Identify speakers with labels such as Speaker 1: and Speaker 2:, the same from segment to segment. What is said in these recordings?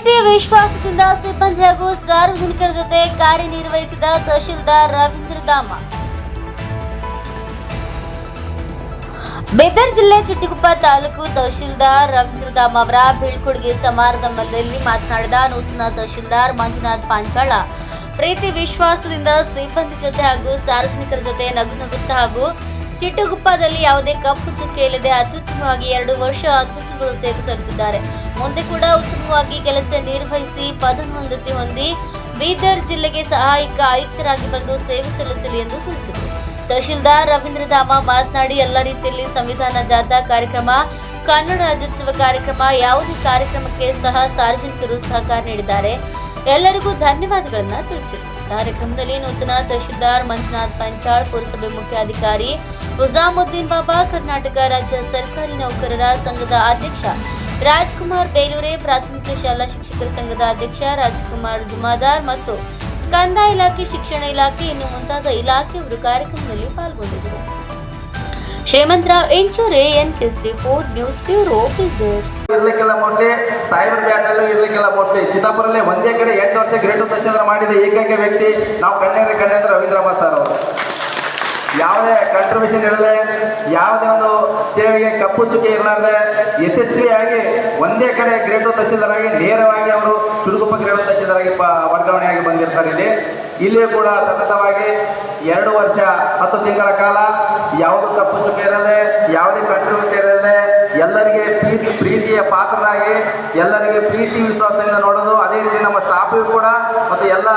Speaker 1: ಪ್ರೀತಿ ವಿಶ್ವಾಸದಿಂದ ಸಿಬ್ಬಂದಿ ಹಾಗೂ ಸಾರ್ವಜನಿಕರ ಜೊತೆ ಕಾರ್ಯನಿರ್ವಹಿಸಿದ ತಹಶೀಲ್ದಾರ್ ರವೀಂದ್ರ ಧಾಮ. ಬೀದರ್ ಜಿಲ್ಲೆ ಚಿಟ್ಟಗುಪ್ಪ ತಾಲೂಕು ತಹಶೀಲ್ದಾರ್ ರವೀಂದ್ರ ಧಾಮ ಅವರ ಬೀಳ್ಕೊಡುಗೆ ಸಮಾರಂಭದಲ್ಲಿ ಮಾತನಾಡಿದ ನೂತನ ತಹಶೀಲ್ದಾರ್ ಮಂಜುನಾಥ್ ಪಾಂಚಾಳ, ಪ್ರೀತಿ ವಿಶ್ವಾಸದಿಂದ ಸಿಬ್ಬಂದಿ ಜೊತೆ ಹಾಗೂ ಸಾರ್ವಜನಿಕರ ಜೊತೆ ನಗುತ್ತಾ ಹಾಗೂ ಚಿಟ್ಟಗುಪ್ಪದಲ್ಲಿ ಯಾವುದೇ ಕಪ್ಪು ಚುಕ್ಕೆ ಇಲ್ಲದೆ ಅತ್ಯುತ್ತಮವಾಗಿ 2 ವರ್ಷ 10 ತಿಂಗಳು ಸೇವೆ ಸಲ್ಲಿಸಿದ್ದಾರೆ. ಮುಂದೆ ಕೂಡ ಉತ್ತಮವಾಗಿ ಕೆಲಸ ನಿರ್ವಹಿಸಿ ಪದೋನ್ನತಿ ಹೊಂದಿ ಬೀದರ್ ಜಿಲ್ಲೆಗೆ ಸಹಾಯಕ ಆಯುಕ್ತರಾಗಿ ಬಂದು ಸೇವೆ ಸಲ್ಲಿಸಲಿ ಎಂದು ತಿಳಿಸಿದರು. ತಹಶೀಲ್ದಾರ್ ರವೀಂದ್ರ ಧಾಮ ಮಾತನಾಡಿ, ಎಲ್ಲ ರೀತಿಯಲ್ಲಿ ಸಂವಿಧಾನ ಜಾಥಾ ಕಾರ್ಯಕ್ರಮ, ಕನ್ನಡ ರಾಜ್ಯೋತ್ಸವ ಕಾರ್ಯಕ್ರಮ, ಯಾವುದೇ ಕಾರ್ಯಕ್ರಮಕ್ಕೆ ಸಹ ಸಾರ್ವಜನಿಕರು ಸಹಕಾರ ನೀಡಿದ್ದಾರೆ. ಎಲ್ಲರಿಗೂ ಧನ್ಯವಾದಗಳನ್ನು ತಿಳಿಸಿದರು. ಕಾರ್ಯಕ್ರಮದಲ್ಲಿ ನೂತನ ತಹಶೀಲ್ದಾರ್ ಮಂಜುನಾಥ್ ಪಂಚಾಳ್, ಪುರಸಭೆ ಮುಖ್ಯಾಧಿಕಾರಿ ಹುಜಾಮುದ್ದೀನ್ ಬಾಬಾ, ಕರ್ನಾಟಕ ರಾಜ್ಯ ಸರ್ಕಾರಿ ನೌಕರರ ಸಂಘದ ಅಧ್ಯಕ್ಷ ರಾಜ್ಕುಮಾರ್ ಬೇಲೂರೆ, ಪ್ರಾಥಮಿಕ ಶಾಲಾ ಶಿಕ್ಷಕರ ಸಂಘದ ಅಧ್ಯಕ್ಷ ರಾಜ್ಕುಮಾರ್ ಜುಮಾದಾರ್ ಮತ್ತು ಕಂದಾಯ ಇಲಾಖೆ, ಶಿಕ್ಷಣ ಇಲಾಖೆ ಇನ್ನು ಮುಂತಾದ ಇಲಾಖೆಯವರು ಕಾರ್ಯಕ್ರಮದಲ್ಲಿ ಪಾಲ್ಗೊಂಡಿದ್ದರು. ಶ್ರೀಮಂತರಾವ್ ಎಂಚೂರೆ, NK4 ನ್ಯೂಸ್ ಬ್ಯೂರೋ, ಬೀದರ್.
Speaker 2: ಇರ್ಲಿಕ್ಕೆಲ್ಲ ಮೋಸ್ಟ್ಲಿ ಸೈಬರ್ ಬ್ಯಾಚ್ ಅಲ್ಲೂ ಇರ್ಲಿಕ್ಕೆಲ್ಲ ಮೋಸ್ಟ್ಲಿ ಚಿತ್ತಾಪುರಲ್ಲೇ ಒಂದೇ ಕಡೆ 8 ವರ್ಷ ಗ್ರೇಟ್ ತಹಶೀಲ್ದಾರ್ ಮಾಡಿದ ಏಕೈಕ ವ್ಯಕ್ತಿ ನಾವು ಕಂಡ ರವೀಂದ್ರ ಸರ್ ಅವರು. ಯಾವುದೇ ಕಾಂಟ್ರಿಬ್ಯೂಷನ್ ಇರದೆ, ಯಾವುದೇ ಒಂದು ಸೇವೆಗೆ ಕಪ್ಪು ಚುಕ್ಕೆ ಇರಲಾರ್ದೆ ಯಶಸ್ವಿಯಾಗಿ ಒಂದೇ ಕಡೆ ಗ್ರೇಟ್ ತಹಶೀಲ್ದಾರ್ ಆಗಿ ನೇರವಾಗಿ ಅವರು ಚಿಟ್ಟಗುಪ್ಪ ಗ್ರೇಟ್ ತಹಶೀಲ್ದಾರ್ ಆಗಿ ವರ್ಗಾವಣೆಯಾಗಿ ಬಂದಿರ್ತಾರೆ. ಇಲ್ಲಿಯೂ ಕೂಡ ಸತತವಾಗಿ 2 ವರ್ಷ 10 ತಿಂಗಳ ಕಾಲ ಯಾವುದೇ ಕಪ್ಪು ಚುಕ್ಕೆ ಇರದೆ, ಯಾವುದೇ ಕಾಂಟ್ರಿಬ್ಯೂಷನ್ ಇರದೆ, ಎಲ್ಲರಿಗೆ ಪ್ರೀತಿಯ ಪಾತ್ರರಾಗಿ ಎಲ್ಲರಿಗೆ ಪ್ರೀತಿ ವಿಶ್ವಾಸದಿಂದ ನೋಡೋದು. ಅದೇ ರೀತಿ ನಮ್ಮ ಸ್ಟಾಫಿಗೂ ಕೂಡ ಮತ್ತು ಎಲ್ಲ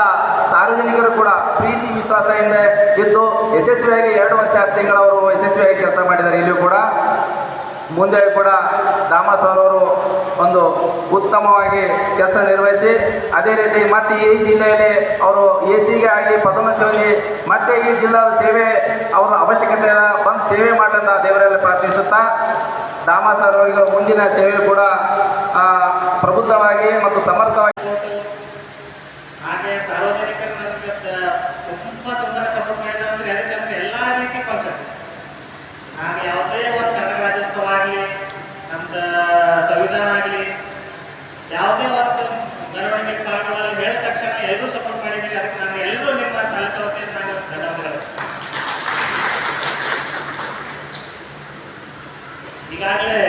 Speaker 2: ಸಾರ್ವಜನಿಕರು ಕೂಡ ಪ್ರೀತಿ ವಿಶ್ವಾಸದಿಂದ ಇದ್ದು ಯಶಸ್ವಿಯಾಗಿ 2 ವರ್ಷ 10 ತಿಂಗಳು ಅವರು ಯಶಸ್ವಿಯಾಗಿ ಕೆಲಸ ಮಾಡಿದ್ದಾರೆ. ಇಲ್ಲಿಯೂ ಕೂಡ ಮುಂದೆ ಕೂಡ ದಾಮಸ್ ಅವರು ಒಂದು ಉತ್ತಮವಾಗಿ ಕೆಲಸ ನಿರ್ವಹಿಸಿ ಅದೇ ರೀತಿ ಮತ್ತೆ ಈ ಜಿಲ್ಲೆಯಲ್ಲಿ ಅವರು AC ಆಗಿ ಪದೋನ್ನತಿ ಹೊಂದಿ ಮತ್ತೆ ಈ ಜಿಲ್ಲಾ ಸೇವೆ ಅವರ ಅವಶ್ಯಕತೆ ಬಂದು ಸೇವೆ ಮಾಡಲು ದೇವರಲ್ಲಿ ಪ್ರಾರ್ಥಿಸುತ್ತಾ ದಾಮಸ್ ಅವರಿಗೆ ಮುಂದಿನ ಸೇವೆ ಕೂಡ ಪ್ರಬುದ್ಧವಾಗಿ ಮತ್ತು ಸಮರ್ಥವಾಗಿ
Speaker 3: ಹಾಗೆ ಸಾರ್ವಜನಿಕರು ನನಗೆ ತುಂಬ ಸಪೋರ್ಟ್ ಮಾಡಿದ್ದಾರೆ. ಅಂದರೆ ಯಾಕಂದರೆ ಎಲ್ಲ ರೀತಿ ಫಂಕ್ಷನ್ ಹಾಗೆ ಯಾವುದೇ ಒಂದು ಕನ್ನಡ ರಾಜ್ಯೋತ್ಸವ ಆಗಲಿ, ನಮ್ಮದು ಸಂವಿಧಾನ ಆಗಲಿ, ಯಾವುದೇ ಒಂದು ಮೆರವಣಿಗೆ ಪಾಲ್ಗೊಳ್ಳಲು ಹೇಳಿದ ತಕ್ಷಣ ಎಲ್ಲರೂ ಸಪೋರ್ಟ್ ಮಾಡಿದ್ದೀರಿ. ಅದಕ್ಕೆ ನಾನು ಎಲ್ಲರೂ ನಿಮ್ಮ ತಾಲೂಕು ವತಿಯಿಂದ ನಾನು ಧನ್ಯವಾದಗಳು. ಈಗಾಗಲೇ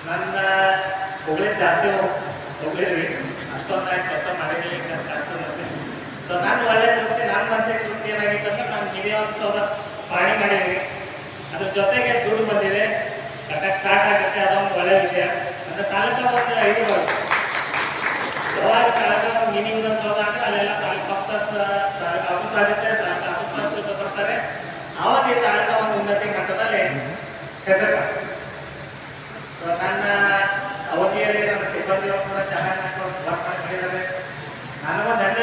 Speaker 3: ನನ್ನ ಹೊಗಳಿದ್ದು ಜಾಸ್ತಿ ಹೊಗಳಿದ್ರಿ, ಅಷ್ಟೊಂದಾಗಿ ಕೆಲಸ ಮಾಡಿರಲಿಲ್ಲ ಅಂತ ಆಗ್ತದೆ. ಸೊ ನಾನು ಒಳ್ಳೆ ತೃಪ್ತಿ, ನನ್ನ ಮನಸ್ಸಿಗೆ ತೃಪ್ತಿ ಏನಾಗಿತ್ತು ಅಂದ್ರೆ ನಾನು ಹಿರಿಯ ಒಂದು ಪಾಣಿ ಮಾಡಿದ್ದೀನಿ, ಅದ್ರ ಜೊತೆಗೆ ದುಡ್ಡು ಬಂದಿದೆ, ಕಟ್ಟಕ್ಕೆ ಸ್ಟಾರ್ಟ್ ಆಗುತ್ತೆ. ಅದೊಂದು ಒಳ್ಳೆಯ ವಿಷಯ. ಅಂದರೆ ತಾಲೂಕು ಒಂದು 5 ವರ್ಷ ಯಾವಾಗ ತಾಲೂಕು ಮಿನಿ ವಿಧಾನಸೌಧ ಅಂದರೆ ಅಲ್ಲೆಲ್ಲ ತಾಲೂಕು ಆಫೀಸ್ ಆಗುತ್ತೆ, ತಾಲೂಕು ಆಫೀಸರ್ಸ್ ಬರ್ತಾರೆ. ಆವಾಗ ಈ ತಾಲೂಕು ಒಂದು ಉನ್ನತಿ ಮಟ್ಟದಲ್ಲಿ ಹೆಸರು. ಸೊ ನನ್ನ ಅವಧಿಯಲ್ಲಿ ನನ್ನ ಸಿಬ್ಬಂದಿಯವರು ಕೂಡ ಚೆನ್ನಾಗಿ ವರ್ಕ್ ಮಾಡಿದ್ದಾರೆ. ನನಗೊಂದು